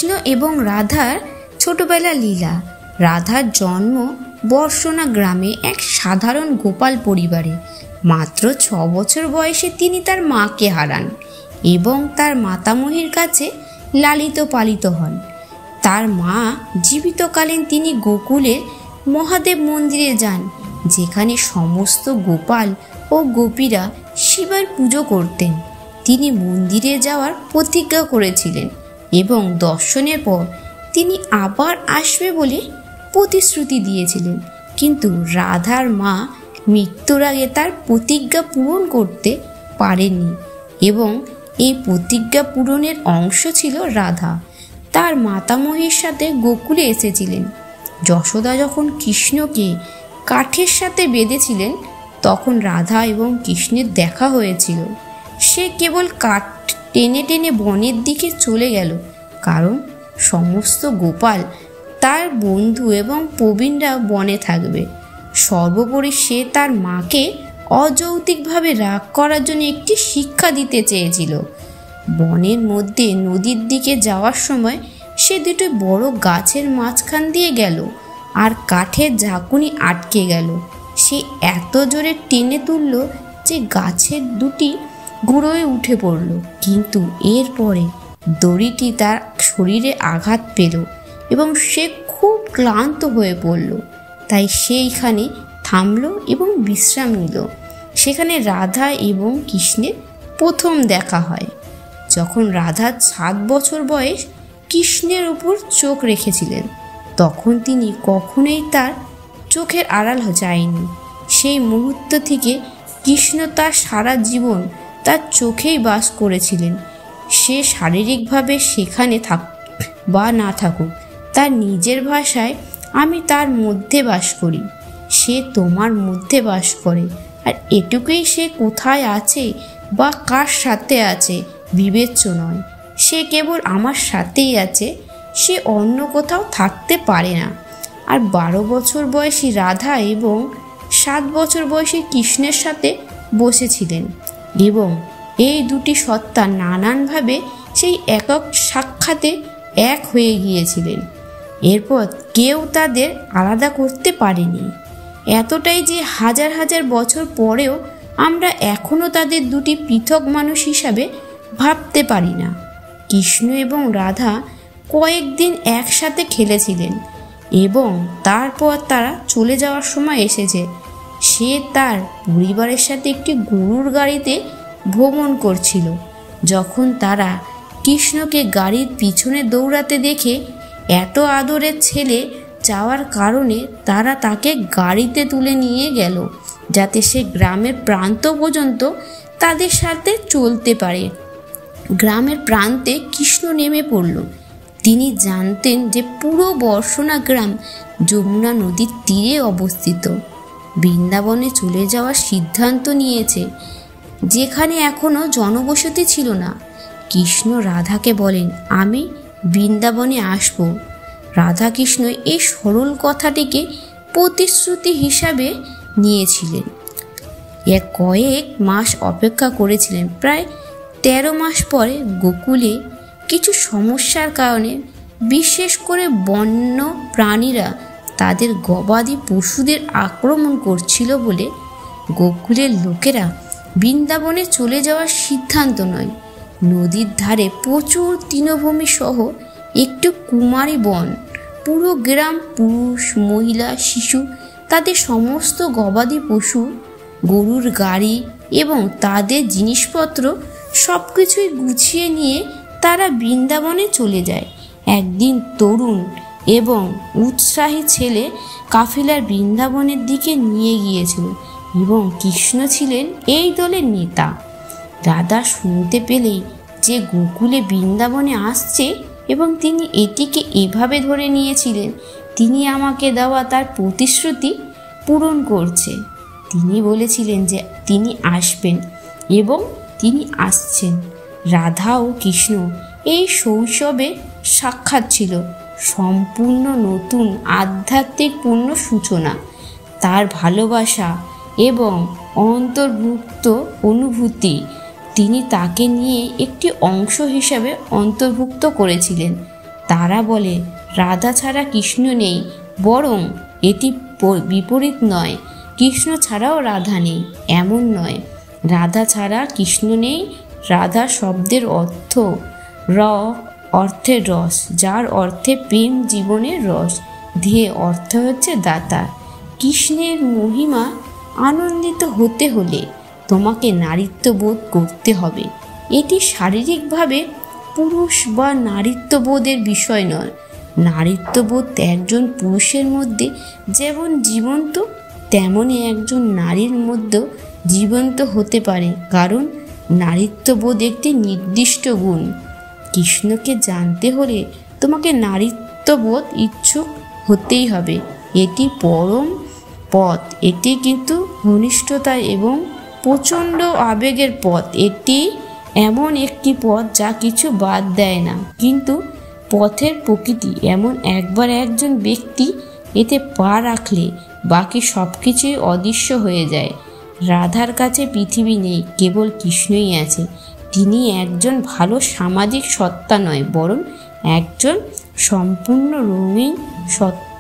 কৃষ্ণ এবং রাধার ছোটবেলা লীলা। রাধার জন্ম বর্ষনা গ্রামে এক সাধারণ গোপাল পরিবারে। মাত্র 6 বছর বয়সে তিনি তার মাকে হারান এবং তার মাতামহীর কাছে লালিত পালিত হন। তার মা জীবিতকালীন তিনি গোকুলের মহাদেব মন্দিরে যান, যেখানে সমস্ত গোপাল ও গোপীরা শিবের পুজো করতেন। তিনি মন্দিরে যাওয়ার প্রতিজ্ঞা করেছিলেন এবং দর্শনের পর তিনি আবার আসবে বলে প্রতিশ্রুতি দিয়েছিলেন। কিন্তু রাধার মা মৃত্যুর আগে তার প্রতিজ্ঞা পূরণ করতে পারেননি এবং এই প্রতিজ্ঞা পূরণের অংশ ছিল রাধা তার মাতামহীর সাথে গোকুলে এসেছিলেন। যশোদা যখন কৃষ্ণকে কাঠের সাথে বেঁধেছিলেন, তখন রাধা এবং কৃষ্ণের দেখা হয়েছিল। সে কেবল কাঠ টেনে টেনে বনের দিকে চলে গেল, কারণ সমস্ত গোপাল তার বন্ধু এবং প্রবীণরা বনে থাকবে। সর্বোপরি সে তার মাকে অযৌক্তিকভাবে রাগ করার জন্য একটি শিক্ষা দিতে চেয়েছিল। বনের মধ্যে নদীর দিকে যাওয়ার সময় সে দুটো বড় গাছের মাঝখান দিয়ে গেল আর কাঠের ঝাঁকুনি আটকে গেল। সে এত জোরে টেনে তুলল যে গাছের দুটি গুঁড়োয় উঠে পড়ল, কিন্তু এরপরে দড়িটি তার শরীরে আঘাত পেল এবং সে খুব ক্লান্ত হয়ে পড়ল। তাই সেইখানে থামল এবং বিশ্রাম নিল। সেখানে রাধা এবং কৃষ্ণের প্রথম দেখা হয়। যখন রাধার 7 বছর বয়স, কৃষ্ণের উপর চোখ রেখেছিলেন, তখন তিনি কখনোই তার চোখের আড়াল যায়নি। সেই মুহূর্ত থেকে কৃষ্ণ তার সারা জীবন তার চোখেই বাস করেছিলেন। সে শারীরিকভাবে সেখানে থাক বা না থাকুক, তার নিজের ভাষায় আমি তার মধ্যে বাস করি, সে তোমার মধ্যে বাস করে। আর এটুকুই, সে কোথায় আছে বা কার সাথে আছে বিবেচ্য নয়। সে কেবল আমার সাথেই আছে, সে অন্য কোথাও থাকতে পারে না। আর 12 বছর বয়সী রাধা এবং 7 বছর বয়সী কৃষ্ণের সাথে বসেছিলেন এবং এই দুটি সত্তা নানানভাবে সেই একক সাক্ষাতে এক হয়ে গিয়েছিলেন। এরপর কেউ তাদের আলাদা করতে পারেনি। এতটাই যে হাজার হাজার বছর পরেও আমরা এখনও তাদের দুটি পৃথক মানুষ হিসাবে ভাবতে পারি না। কৃষ্ণ এবং রাধা কয়েকদিন একসাথে খেলেছিলেন এবং তারপর তারা চলে যাওয়ার সময় এসেছে। সে তার পরিবারের সাথে একটি গরুর গাড়িতে ভ্রমণ করছিল। যখন তারা কৃষ্ণকে গাড়ির পিছনে দৌড়াতে দেখে এত আদরের ছেলে যাওয়ার কারণে তারা তাকে গাড়িতে তুলে নিয়ে গেল, যাতে সে গ্রামের প্রান্ত পর্যন্ত তাদের সাথে চলতে পারে। গ্রামের প্রান্তে কৃষ্ণ নেমে পড়ল। তিনি জানতেন যে পুরো বর্ষনা গ্রাম যমুনা নদীর তীরে অবস্থিত। বৃন্দাবনে চলে যাওয়ার সিদ্ধান্ত নিয়েছে, যেখানে এখনও জনবসতি ছিল না। কৃষ্ণ রাধাকে বলেন, আমি বৃন্দাবনে আসব। রাধাকৃষ্ণ এই সরল কথাটিকে প্রতিশ্রুতি হিসাবে নিয়েছিলেন। কয়েক মাস অপেক্ষা করেছিলেন। প্রায় 13 মাস পরে গোকুলে কিছু সমস্যার কারণে, বিশেষ করে বন্য প্রাণীরা তাদের গবাদি পশুদের আক্রমণ করছিল বলে গোকুলের লোকেরা বৃন্দাবনে চলে যাওয়ার সিদ্ধান্ত নেয়। নদীর ধারে প্রচুর তৃণভূমি সহ একটু কুমারী বন। পুরো গ্রাম, পুরুষ, মহিলা, শিশু, তাদের সমস্ত গবাদি পশু, গরুর গাড়ি এবং তাদের জিনিসপত্র সব কিছুই গুছিয়ে নিয়ে তারা বৃন্দাবনে চলে যায়। একদিন তরুণ এবং উৎসাহী ছেলে কাফিলার বৃন্দাবনের দিকে নিয়ে গিয়েছিল এবং কৃষ্ণ ছিলেন এই দলের নেতা। রাধা শুনতে পেলেই যে গোকুলে বৃন্দাবনে আসছে এবং তিনি এটিকে এভাবে ধরে নিয়েছিলেন তিনি আমাকে দেওয়া তার প্রতিশ্রুতি পূরণ করছে। তিনি বলেছিলেন যে তিনি আসবেন এবং তিনি আসছেন। রাধা ও কৃষ্ণ এই শৈশবে সাক্ষাৎ ছিল সম্পূর্ণ নতুন আধ্যাত্মিক পূর্ণ সূচনা। তার ভালোবাসা এবং অন্তর্ভুক্ত অনুভূতি তিনি তাকে নিয়ে একটি অংশ হিসাবে অন্তর্ভুক্ত করেছিলেন। তারা বলে রাধা ছাড়া কৃষ্ণ নেই, বরং এটি বিপরীত নয়, কৃষ্ণ ছাড়াও রাধা নেই এমন নয়। রাধা ছাড়া কৃষ্ণ নেই। রাধা শব্দের অর্থ অর্থের রস, যার অর্থে প্রেম জীবনের রস, ধেয়ে অর্থ হচ্ছে দাতা। কৃষ্ণের মহিমা আনন্দিত হতে হলে তোমাকে নারীত্ব বোধ করতে হবে। এটি শারীরিকভাবে পুরুষ বা নারীত্ববোধের বিষয় নয়। নারীত্ববোধ একজন পুরুষের মধ্যে যেমন জীবন্ত, তেমনই একজন নারীর মধ্যেও জীবন্ত হতে পারে, কারণ নারীত্ববোধ একটি নির্দিষ্ট গুণ। কৃষ্ণকে জানতে হলে তোমাকে নারীত্ববোধ ইচ্ছুক হতেই হবে। এটি পরম পথ, এটি কিন্তু ঘনিষ্ঠতা এবং প্রচণ্ড আবেগের পথ। এটি এমন একটি পথ যা কিছু বাদ দেয় না, কিন্তু পথের প্রকৃতি এমন, একবার একজন ব্যক্তি এতে পা রাখলে বাকি সব কিছুই অদৃশ্য হয়ে যায়। রাধার কাছে পৃথিবী নেই, কেবল কৃষ্ণই আছে। তিনি একজন ভালো সামাজিক সত্তা নয়, বরং একজন সম্পূর্ণ রঙিন সত্তা।